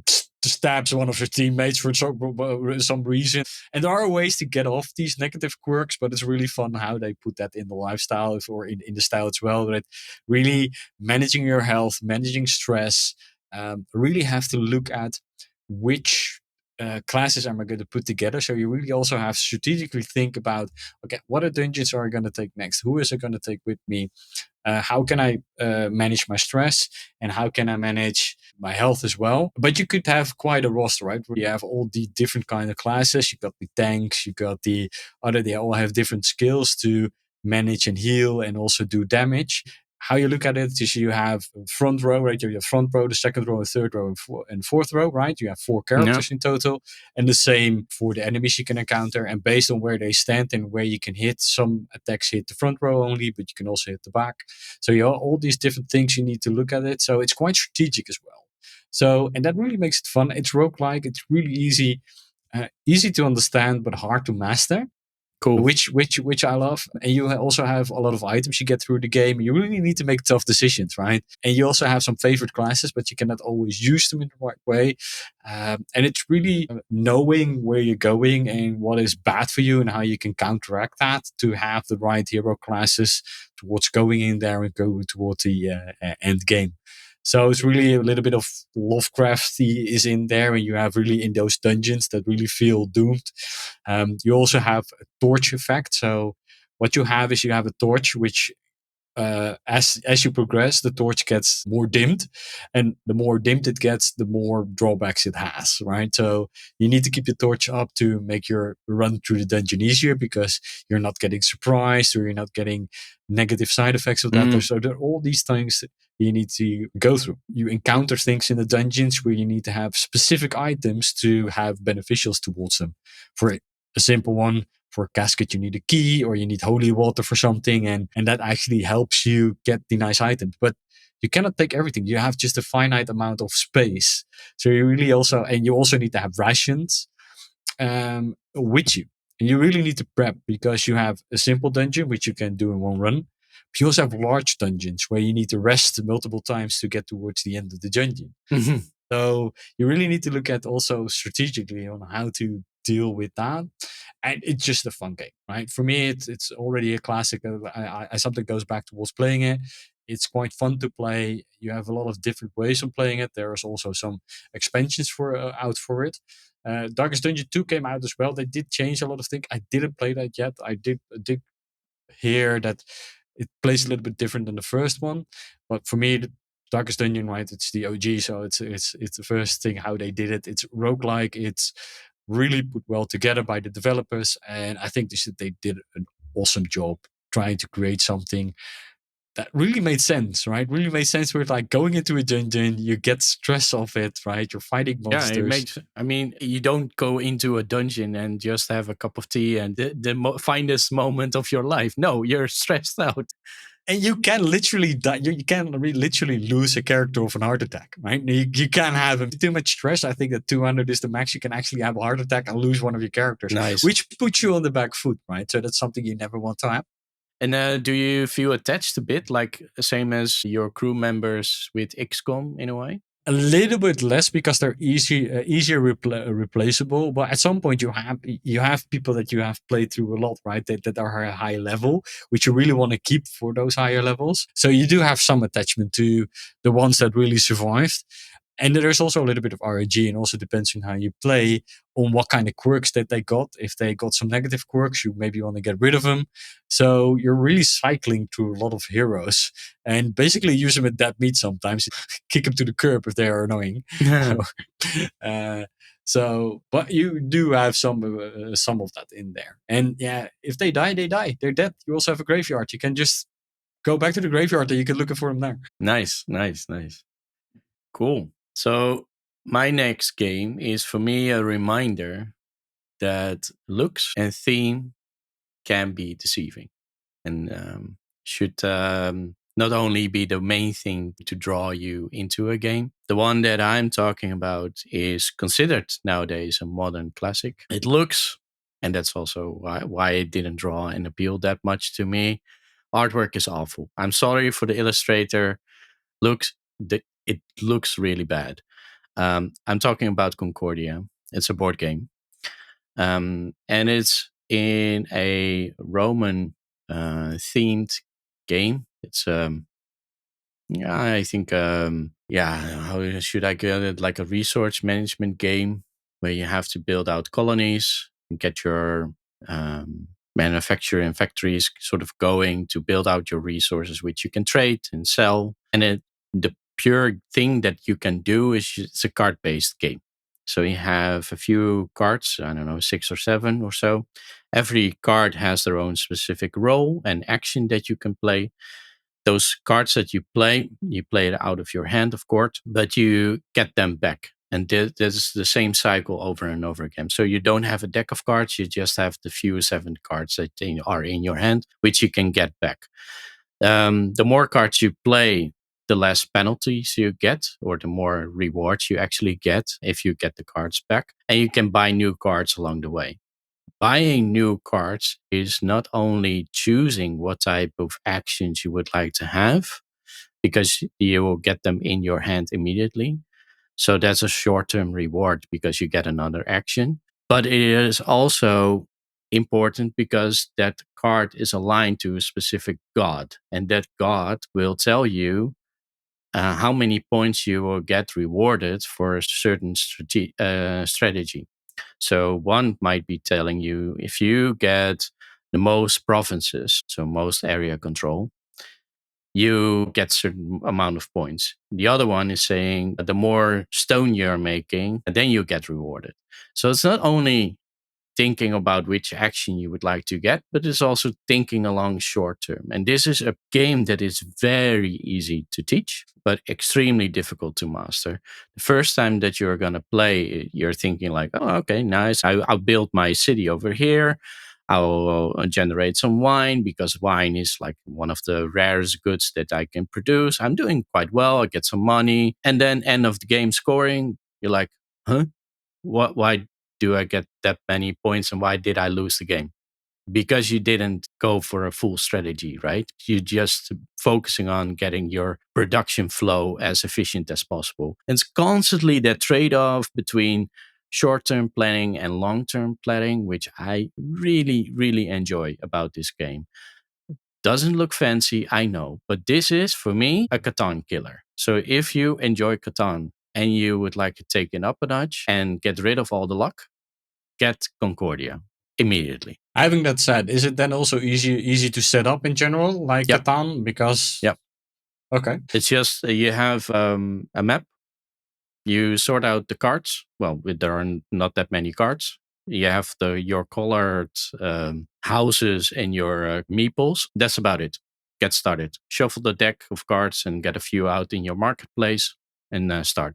stabs one of your teammates for some reason. And there are ways to get off these negative quirks, but it's really fun how they put that in the lifestyle or in the style as well. Right? Really managing your health, managing stress, really have to look at which classes am I going to put together. So you really also have to strategically think about, okay, what are dungeons are I going to take next? Who is I going to take with me? How can I manage my stress and how can I manage my health as well? But you could have quite a roster, right? Where you have all the different kind of classes. You got the tanks, you got the other. They all have different skills to manage and heal and also do damage. How you look at it is you have front row, right? You have front row, the second row, and third row, and fourth row, right? You have 4 characters in total, and the same for the enemies you can encounter. And based on where they stand and where you can hit, some attacks hit the front row only, but you can also hit the back. So you have all these different things you need to look at it. So it's quite strategic as well. So, and that really makes it fun. It's roguelike. It's really easy to understand, but hard to master. Cool. Which I love. And you also have a lot of items you get through the game. You really need to make tough decisions, right? And you also have some favorite classes, but you cannot always use them in the right way. And it's really knowing where you're going and what is bad for you and how you can counteract that to have the right hero classes towards going in there and go towards the end game. So it's really a little bit of Lovecrafty is in there, and you have really in those dungeons that really feel doomed. You also have a torch effect. So what you have is you have a torch which as you progress, the torch gets more dimmed, and the more dimmed it gets, the more drawbacks it has, right? So you need to keep the torch up to make your run through the dungeon easier because you're not getting surprised or you're not getting negative side effects of that. So there are all these things you need to go through. You encounter things in the dungeons where you need to have specific items to have beneficials towards them. For a simple one, for a casket you need a key or you need holy water for something, and that actually helps you get the nice items. But you cannot take everything. You have just a finite amount of space. So you really also, and you also need to have rations with you. And you really need to prep because you have a simple dungeon, which you can do in one run. But you also have large dungeons where you need to rest multiple times to get towards the end of the dungeon. So you really need to look at also strategically on how to deal with that. And it's just a fun game, right? For me, it's already a classic. I something goes back towards playing it. It's quite fun to play. You have a lot of different ways of playing it. There's also some expansions out for it. Darkest Dungeon 2 came out as well. They did change a lot of things. I didn't play that yet. I did hear that it plays a little bit different than the first one. But for me, the Darkest Dungeon, right? It's the OG, so it's the first thing how they did it. It's roguelike. It's really put well together by the developers, and I think they did an awesome job trying to create something that really made sense, right? Really made sense with like going into a dungeon, you get stress off it, right? You're fighting monsters. Yeah, it makes. I mean, you don't go into a dungeon and just have a cup of tea and the finest moment of your life. No, you're stressed out. And you can literally die. You can literally lose a character of an heart attack, right? You can have him too much stress. I think that 200 is the max. You can actually have a heart attack and lose one of your characters, Nice. which puts you on the back foot, right? So that's something you never want to have. And do you feel attached a bit, like same as your crew members with XCOM in a way? A little bit less because they're easier replaceable. But at some point, you have people that you have played through a lot, right? That are a high level, which you really want to keep for those higher levels. So you do have some attachment to the ones that really survived. And there's also a little bit of RNG, and also depends on how you play, on what kind of quirks that they got. If they got some negative quirks, you maybe want to get rid of them. So you're really cycling through a lot of heroes, and basically use them at dead meat sometimes. Kick them to the curb if they are annoying. uh, but you do have some of that in there. And yeah, if they die, they die. They're dead. You also have a graveyard. You can just go back to the graveyard and you can look for them there. Nice, nice, nice. Cool. So my next game is for me a reminder that looks and theme can be deceiving, and should not only be the main thing to draw you into a game. The one that I'm talking about is considered nowadays a modern classic. It looks, and that's also why it didn't draw and appeal that much to me. Artwork is awful. I'm sorry for the illustrator. Looks, it looks really bad. I'm talking about Concordia. It's a board game, and it's in a Roman themed game. It's yeah, I think yeah, how should I get it? Like a resource management game where you have to build out colonies and get your manufacturing factories sort of going to build out your resources, which you can trade and sell. And the pure thing that you can do is it's a card based game. So you have a few cards, I don't know, 6 or 7 or so. Every card has their own specific role and action that you can play. Those cards that you play it out of your hand, of course, but you get them back. And this is the same cycle over and over again. So you don't have a deck of cards, you just have the few 7 cards that are in your hand, which you can get back. The more cards you play, the less penalties you get, or the more rewards you actually get if you get the cards back. And you can buy new cards along the way. Buying new cards is not only choosing what type of actions you would like to have, because you will get them in your hand immediately. So that's a short term reward because you get another action. But it is also important because that card is aligned to a specific god, and that god will tell you how many points you will get rewarded for a certain strategy. So one might be telling you if you get the most provinces, so most area control, you get certain amount of points. The other one is saying the more stone you're making, then you get rewarded. So it's not only thinking about which action you would like to get, but it's also thinking along short term. And this is a game that is very easy to teach, but extremely difficult to master. The first time that you're going to play, you're thinking like, oh, okay, nice. I'll build my city over here. I'll generate some wine because wine is like one of the rarest goods that I can produce. I'm doing quite well. I get some money. And then end of the game scoring, you're like, huh? Why do I get that many points and why did I lose the game? Because you didn't go for a full strategy, right? You just focusing on getting your production flow as efficient as possible. And it's constantly that trade-off between short-term planning and long-term planning, which I really, really enjoy about this game. Doesn't look fancy, I know, but this is for me a Catan killer. So if you enjoy Catan and you would like to take it up a notch and get rid of all the luck, get Concordia immediately. Having that said, is it then also easy to set up in general, like Yep. Catan? Because Yep. okay, It's just you have a map. You sort out the cards. Well, there are not that many cards. You have your colored houses and your meeples. That's about it. Get started. Shuffle the deck of cards and get a few out in your marketplace and start.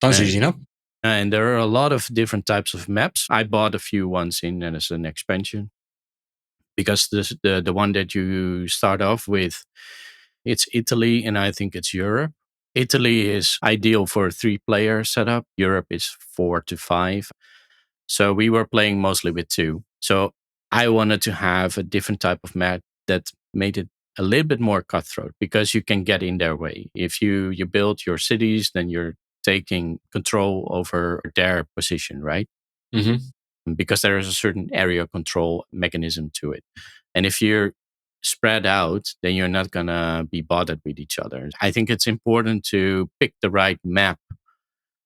sounds Uh, easy enough. and there are a lot of different types of maps. I bought a few ones in as an expansion. because the one that you start off with, it's Italy, and I think it's Europe. Italy is ideal for a 3-player setup. Europe is 4 to 5. So we were playing mostly with 2. So I wanted to have a different type of map that made it a little bit more cutthroat, because you can get in their way. If you build your cities, then you're taking control over their position, right? Mm-hmm. Because there is a certain area control mechanism to it. And if you're spread out, then you're not going to be bothered with each other. I think it's important to pick the right map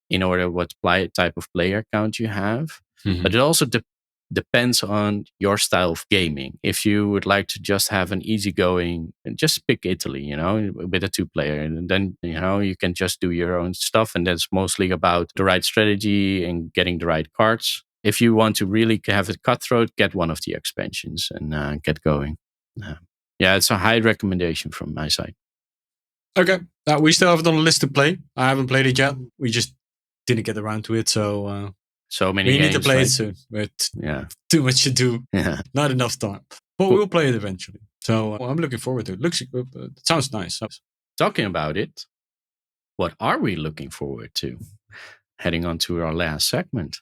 in order what type of player count you have. Mm-hmm. But it also depends on your style of gaming. If you would like to just have an easygoing, just pick Italy, with a 2-player, and then you can just do your own stuff, and that's mostly about the right strategy and getting the right cards. If you want to really have it cutthroat, get one of the expansions and get going. Yeah, it's a high recommendation from my side. Okay. We still have it on the list to play. I haven't played it yet. We just didn't get around to it. So many we games, need to play right? it soon. But Yeah, too much to do. yeah. Not enough time. But we'll play it eventually. So I'm looking forward to it. It sounds nice. Talking about it, what are we looking forward to? Heading on to our last segment.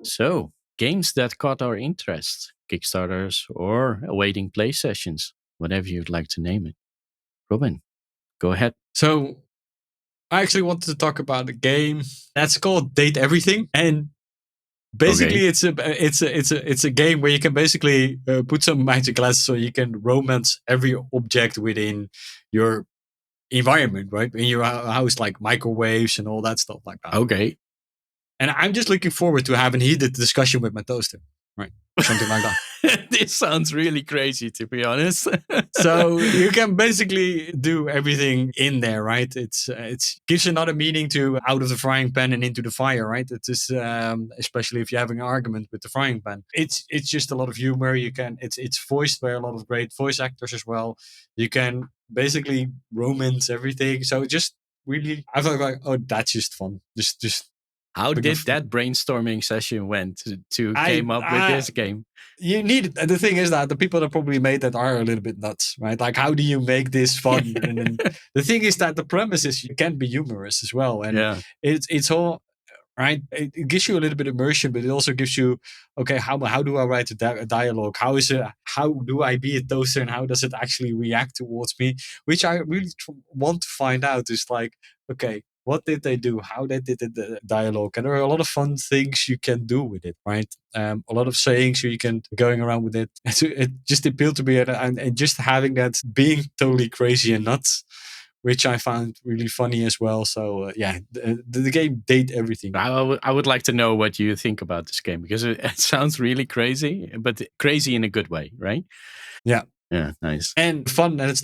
So, games that caught our interest, Kickstarters or awaiting play sessions, whatever you'd like to name it. Robin, go ahead. So I actually wanted to talk about a game that's called Date Everything, and basically it's a game where you can basically put some magic glasses so you can romance every object within your environment, right? In your house, like microwaves and all that stuff like that. Okay. And I'm just looking forward to having heated discussion with my toaster, right? Something like that. This sounds really crazy, to be honest. So you can basically do everything in there, right? It's gives another meaning to out of the frying pan and into the fire, right? It is especially if you're having an argument with the frying pan. It's just a lot of humor. It's voiced by a lot of great voice actors as well. You can basically romance everything. So just really, I thought like, oh, that's just fun. Just How did that brainstorming session went to came up with this game? You need the thing is that the people that probably made that are a little bit nuts, right? Like, how do you make this fun? And then the thing is that the premise is you can be humorous as well, and it's all right. It gives you a little bit of immersion, but it also gives you okay, how do I write a dialogue? How is it? How do I be a toaster, and how does it actually react towards me? Which I really want to find out. Is like okay, what did they do? How they did the dialogue? And there are a lot of fun things you can do with it, right? A lot of sayings you can going around with it. It just appealed to me, and just having that being totally crazy and nuts, which I found really funny as well. So yeah, the game Date Everything. I would like to know what you think about this game, because it sounds really crazy, but crazy in a good way, right? Yeah. Yeah, nice. And fun, and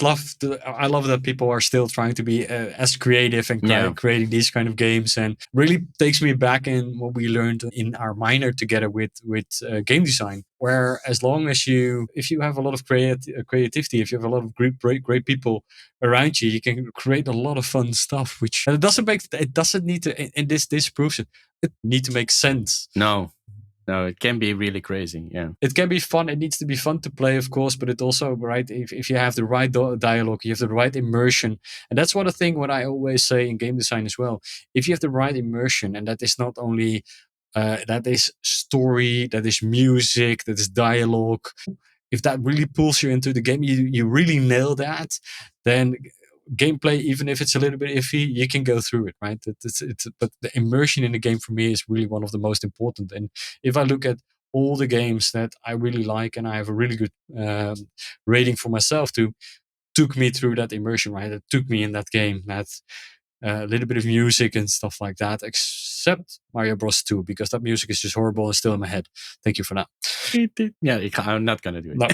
I love that people are still trying to be as creative and creating these kind of games, and really takes me back in what we learned in our minor together with game design, where as long as if you have a lot of creativity, if you have a lot of great people around you, you can create a lot of fun stuff. Which it doesn't need to, and this proves it need to make sense. No, it can be really crazy. Yeah, it can be fun. It needs to be fun to play, of course, but it also right if you have the right dialogue, you have the right immersion, and that's what what I always say in game design as well. If you have the right immersion, and that is not only that is story, that is music, that is dialogue. If that really pulls you into the game, you really nail that. Then gameplay, even if it's a little bit iffy, you can go through it, right? But the immersion in the game for me is really one of the most important. And if I look at all the games that I really like, and I have a really good rating for myself to took me through that immersion, right? It took me in that game. That a little bit of music and stuff like that, except Mario Bros 2, because that music is just horrible and still in my head. Thank you for that. Yeah, I'm not gonna do it. No.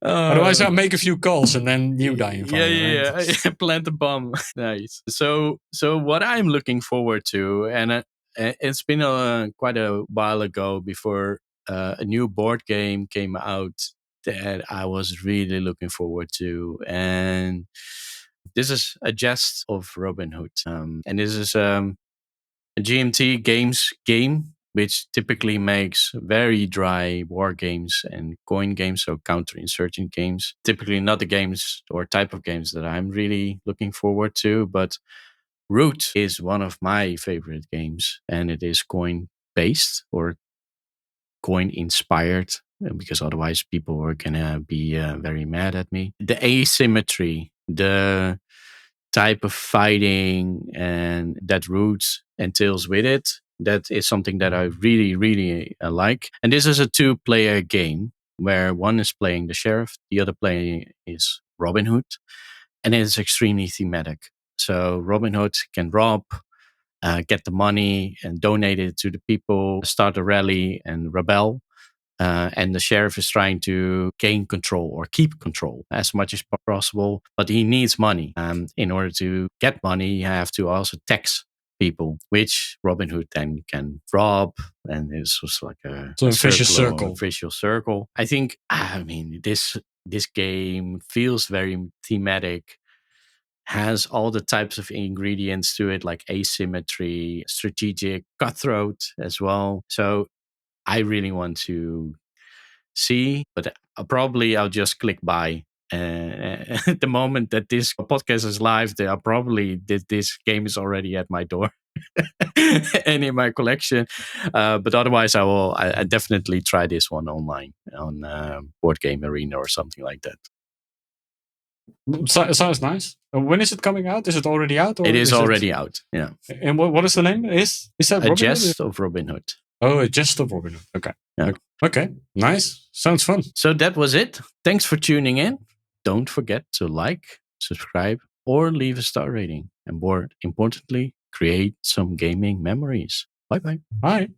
Otherwise, I'll make a few calls and then you die in fire. Yeah. Plant a bomb. Nice. So what I'm looking forward to, and it's been quite a while ago before a new board game came out that I was really looking forward to, and this is a jest of Robin Hood, and this is a GMT games game, which typically makes very dry war games and coin games, so counterinsurgent games. Typically not the games or type of games that I'm really looking forward to, but Root is one of my favorite games, and it is coin based or coin inspired, because otherwise people are gonna be very mad at me. The asymmetry, the type of fighting, and that Roots entails with it, that is something that I really, really like. And this is a 2-player game where one is playing the sheriff, the other player is Robin Hood, and it is extremely thematic. So Robin Hood can rob, get the money and donate it to the people, start a rally and rebel. And the sheriff is trying to gain control or keep control as much as possible, but he needs money. In order to get money, you have to also tax people, which Robin Hood then can rob, and it's just like So a vicious circle, circle. a vicious circle. I think, I mean, this game feels very thematic, has all the types of ingredients to it, like asymmetry, strategic, cutthroat as well. So I really want to see, but I'll just click buy. At the moment that this podcast is live, they are probably this game is already at my door and in my collection. But otherwise, I definitely try this one online on Board Game Arena or something like that. Sounds nice. When is it coming out? Is it already out? Or It is already out. Yeah, And what is the name? Is that A Robin Hood? Jest of Robin Hood. Oh, a Jest of Robin Hood. Okay. Yeah. Okay. Nice. Sounds fun. So that was it. Thanks for tuning in. Don't forget to like, subscribe, or leave a star rating. And more importantly, create some gaming memories. Bye bye. Bye.